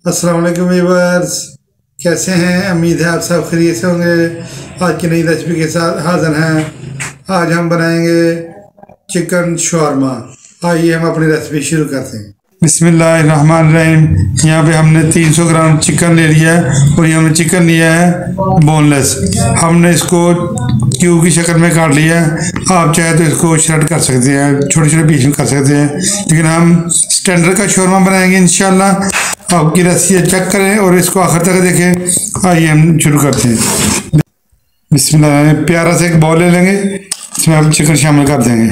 अस्सलाम वालेकुम व्यूअर्स, कैसे हैं? उम्मीद है आप सब खैरियत से होंगे। आज की नई रेसिपी के साथ हाजिर हैं। आज हम बनाएंगे चिकन शवारमा। आइए हम अपनी रेसिपी शुरू करते हैं। बिस्मिल्लाहिर्रहमानिर्रहीम। यहाँ पे हमने 300 ग्राम चिकन ले लिया है और ये हमने चिकन लिया है बोनलेस। हमने इसको क्यूब की शक्ल में काट लिया है। आप चाहे तो इसको श्रेड कर सकते हैं, छोटे छोटे पीस में कर सकते हैं, लेकिन हम स्टैंडर्ड का शौरमा बनाएंगे इंशाल्लाह। आपकी रेसिपी चेक करें और इसको आखिर तक देखें। आइए हम शुरू करते हैं। बिस्मिल्लाह। प्यारा से एक बाउल ले लेंगे, इसमें हम चिकन शामिल कर देंगे।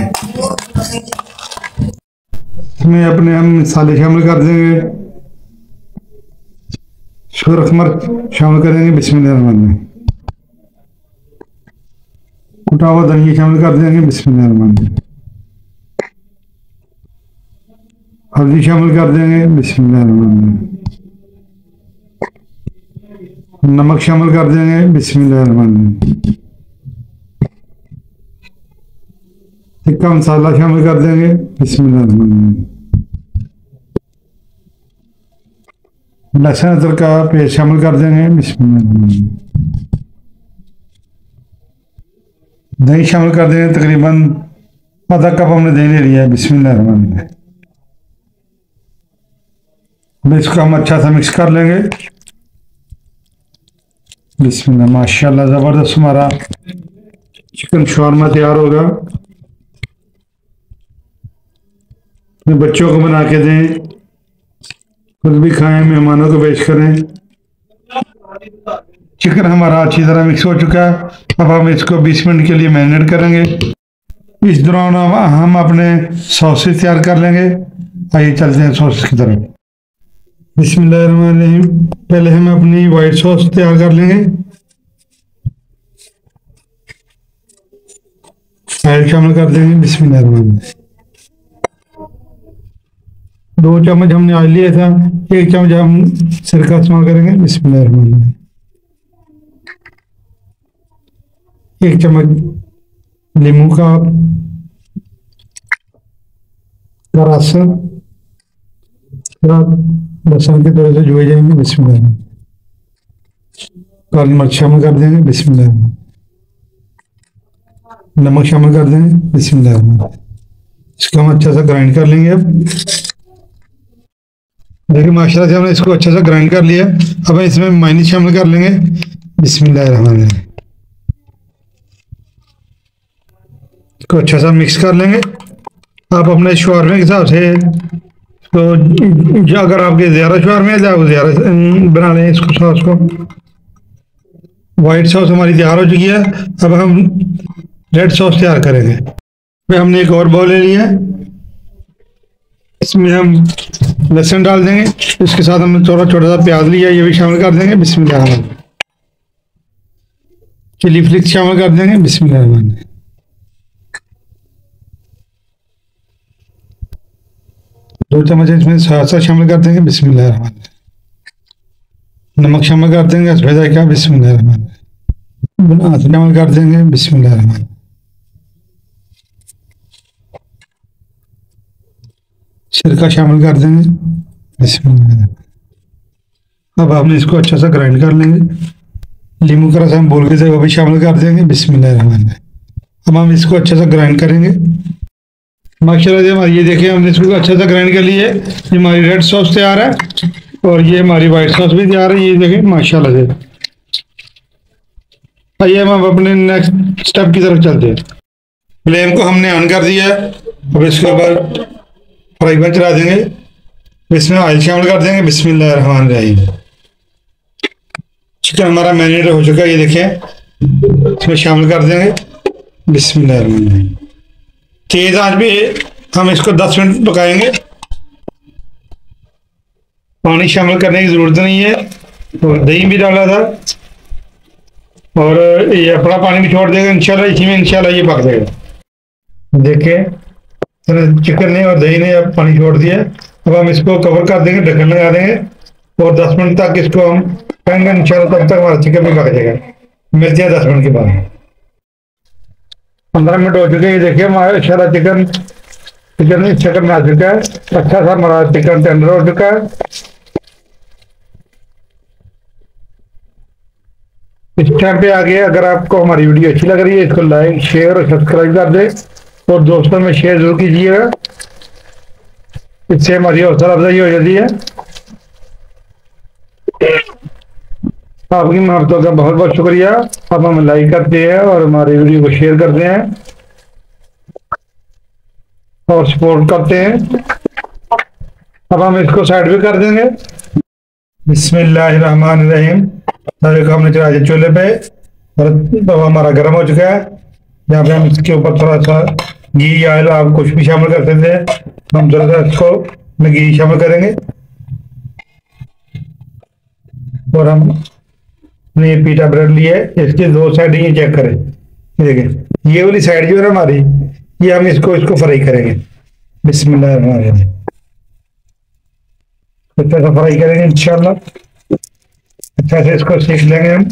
इसमें अपने हम मसाले शामिल कर देंगे। सुरख मिर्च शामिल करेंगे। बिस्मिल्लाह। कुटा हुआ धनिया शामिल कर देंगे। बिस्मिल्लाह। हल्दी शामिल कर देंगे। बिस्मिल्लाह। नमक शामिल कर देंगे। बिस्मिल्लाह। टिक्का मसाला शामिल कर देंगे। बिस्मिल्लाह। लहसुन अदरक का पेस्ट शामिल कर देंगे। बिस्मिल्लाह। दही शामिल कर देंगे। तकरीबन आधा कप हमने दही ले लिया है। बिस्मिल्लाह। इसको हम अच्छा सा मिक्स कर लेंगे। बिस्मिल्लाह। माशाल्लाह जबरदस्त हमारा चिकन शवारमा तैयार होगा। अपने बच्चों को बना के दें, खुद भी खाएं, मेहमानों को पेश करें। चिकन हमारा अच्छी तरह मिक्स हो चुका है। अब हम इसको 20 मिनट के लिए मैरिनेट करेंगे। इस दौरान हम अपने सॉसेस तैयार कर लेंगे। आइए चलते हैं सॉसेस की तरफ। बिस्मिल्लाहिर्रहमानिर्रहीम। पहले हम अपनी वाइट सॉस तैयार कर लेंगे। ऑयल शामिल कर देंगे। बिस्मिल्लाहिर्रहमानिर्रहीम। 2 चम्मच हमने ऑयल लिया था, 1 चम्मच हम सिरका इस्तेमाल करेंगे। बिस्मिल्लाहिर्रहमानिर्रहीम। 1 चम्मच नींबू का रस, लहसुन के थोड़े से जुए जाएंगे। बिस्मिल्लाह। काली मिर्च शामिल कर देंगे। बिस्मिल्लाह। नमक शामिल कर देंगे। बिस्मिल्लाह। इसको हम अच्छा सा ग्राइंड कर लेंगे। अब देखिए माशाल्लाह से हमने इसको अच्छा सा ग्राइंड कर लिया। अब हम इसमें मायोनीज शामिल कर लेंगे। बिस्मिल्लाह। इसको अच्छा सा मिक्स कर लेंगे। आप अपने शवारमे के हिसाब से, तो अगर आपके ज़्यादा शवारमे है तो आप ज़्यादा बना लें इसको सॉस को। वाइट सॉस हमारी तैयार हो चुकी है। अब हम रेड सॉस तैयार करेंगे। फिर हमने एक और बाउल ले लिया है, इसमें हम लहसुन डाल देंगे। इसके साथ हमने थोड़ा छोटा सा प्याज लिया, ये भी शामिल कर देंगे। बिस्मिल्लाह। चिली फ्लेक्स शामिल कर देंगे। बिस्मिल्लाह। 2 चम्मच इसमें सासा शामिल कर देंगे। बिस्मिल्लाह। नमक शामिल कर देंगे। सफेद का। बिस्मिल्लाह। शामिल कर देंगे। बिस्मिल्लाह। सिरका शामिल कर देंगे। बिस्मिल्लाह। अब हमने इसको अच्छा सा ग्राइंड कर लेंगे। नींबू का रस हम बोल के थे, वो भी शामिल कर देंगे। बिस्मिल्लाह। अब हम इसको अच्छा सा ग्राइंड करेंगे। माशाल्लाह से हमारी, ये देखिए हमने इसको अच्छा सा ग्राइंड कर लिया है। ये हमारी रेड सॉस तैयार है और ये हमारी वाइट सॉस भी तैयार है। ये देखिए माशाल्लाह से। आइए हम अपने नेक्स्ट स्टेप की तरफ चलते हैं। फ्लेम को हमने ऑन कर दिया है। अब इसके ऊपर फ्राई पैन चला देंगे। इसमें ऑयल शामिल कर देंगे। बिस्मिल्लाहिर्रहमानिर्रहीम। चिकन हमारा मैरिनेट हो चुका है, ये देखें। इसमें शामिल कर देंगे। बिस्मिल्लाहिर्रहमानिर्रहीम। तेज आंच पे हम इसको 10 मिनट पकाएंगे। पानी शामिल करने की जरूरत नहीं है, और दही भी डाला था और ये अपना पानी भी छोड़ देगा इंशाल्लाह। इसी में इंशाल्लाह ये पक जाएगा। देखें चिकन ने और दही ने अब पानी छोड़ दिया। अब हम इसको कवर कर देंगे, ढक्कन लगा देंगे और 10 मिनट तक इसको हम पकाएंगे इंशाल्लाह। तब तक हमारा चिकन भी पक जाएगा। मिलते हैं 10 मिनट के बाद। 15 मिनट हो चुके हैं। देखिए हमारा सारा चिकन में आ चुका है। अच्छा सा हमारा चिकन टेंडर हो चुका है। इस टाइम पे आगे अगर आपको हमारी वीडियो अच्छी लग रही है इसको लाइक शेयर और सब्सक्राइब कर दें और दोस्तों में शेयर जरूर कीजिएगा, इससे हमारी हौसला अफजाई हो जाती है। आपकी मोहब्बतों का बहुत बहुत शुक्रिया। आप हमें लाइक करते हैं और हमारी वीडियो को शेयर करते हैं और सपोर्ट करते हैं। अब हम इसको साइड भी कर देंगे। बिस्मिल्लाहिर्रहमानिर्रहीम। तवे को हमने चढ़ा दिया चूल्हे पे और तवा हमारा गर्म हो चुका है। यहाँ पे हम इसके ऊपर थोड़ा सा घी या ऑयल आप कुछ भी शामिल कर सकते हैं। हम थोड़ा सा इसको घी शामिल करेंगे और हम ने पीटा ब्रेड लिए, इसके दो साइड ये चेक करें। देखें ये वाली साइड जो है हमारी, ये हम इसको फ्राई करेंगे। बिस्मिल्लाहिर्रहमानिर्रहीम। अच्छा सा फ्राई करेंगे इंशाल्लाह। अच्छा से इसको सेक लेंगे हम।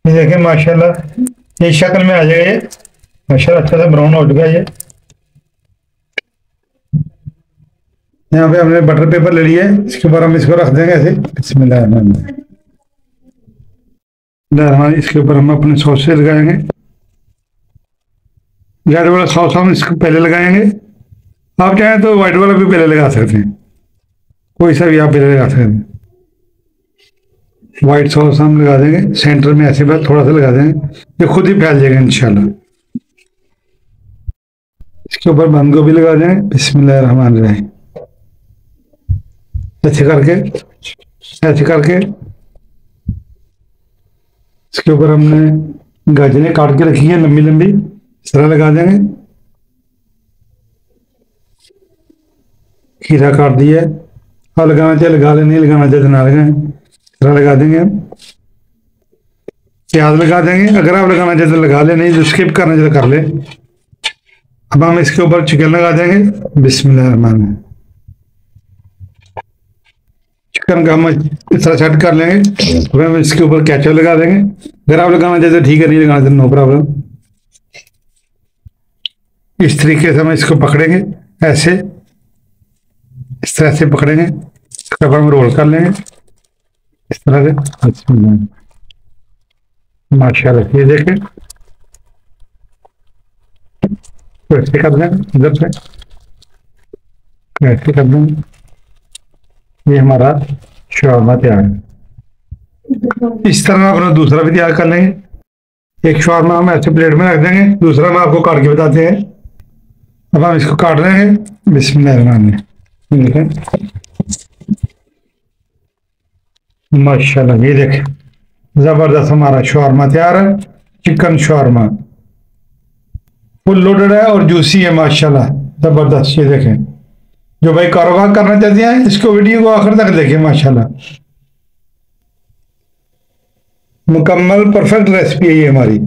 ये देखें माशाल्लाह ये शक्ल में आ जाएगा। ये माशाल्लाह अच्छा सा ब्राउन हो चुका है। ये यहाँ पे हमने बटर पेपर ले लिया है, इसके ऊपर हम इसको रख देंगे ऐसे। बिस्मिल्लाहिर्रहमानिर्रहीम। इसके ऊपर हम अपने सॉस से लगाएंगे। रेड वाला सॉस हम इसको पहले लगाएंगे, आप चाहें तो व्हाइट वाला भी पहले लगा सकते हैं, कोई सा भी आप पहले लगा सकते हैं। व्हाइट सॉस हम लगा देंगे सेंटर में, ऐसे बात थोड़ा सा लगा देंगे, ये खुद ही फैल जाएगा इंशाल्लाह। इसके ऊपर बंद गोभी लगा देंगे। बिस्मिल्लाहिर्रहमानिर्रहीम। ऐसे करके इसके ऊपर हमने गाजरें काट के रखी है लंबी लंबी, इस तरह लगा देंगे। खीरा काट दिया है, अब लगाना चाहे लगा ले, नहीं लगाना चाहे तो ना लगाएं, इस तरह लगा देंगे हम। प्याज लगा देंगे, अगर आप लगाना चाहे तो लगा ले, नहीं तो स्किप करना चाहे तो कर ले। अब हम इसके ऊपर चिकन लगा देंगे। बिस्मिल्लाहिर्रहमानिर्रहीम। चिकन का हम इस तरह सेट कर लेंगे, फिर हम इसके ऊपर केचप लगा देंगे। अगर आप लगाना चाहते तो ठीक है, नहीं लगाना चाहते नो प्रॉब्लम। इस तरीके से हम इसको पकड़ेंगे, ऐसे इस तरह से पकड़ेंगे, इसके ऊपर हम रोल कर लेंगे इस तरह से। माशाल्लाह ये देखें, तो ऐसे कर देंगे, इधर से ऐसे कर देंगे। ये हमारा शौरमा तैयार है। इस तरह अपना दूसरा भी तैयार कर लेंगे। एक शौरमा हम ऐसे प्लेट में रख देंगे, दूसरा हम आपको काट के बताते हैं। अब हम इसको काट लेंगे। बिस्मिल्लाहिर्रहमानिर्रहीम। देखें माशाल्लाह ये देखें, जबरदस्त हमारा शौरमा तैयार है। चिकन शौरमा फुल लोडेड है और जूसी है माशाल्लाह, जबरदस्त। ये देखें, जो भाई कारोबार करना चाहते हैं इसको वीडियो को आखिर तक देखें। माशाल्लाह मुकम्मल परफेक्ट रेसिपी है ये हमारी।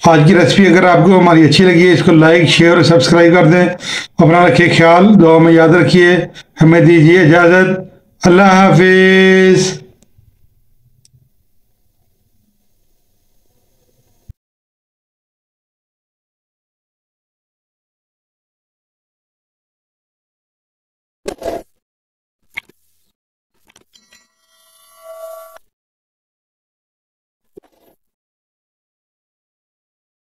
आज की रेसिपी अगर आपको हमारी अच्छी लगी है, इसको लाइक शेयर और सब्सक्राइब कर दें। अपना रखिए ख्याल, दुआ में याद रखिए। हमें दीजिए इजाज़त। अल्लाह हाफिज़।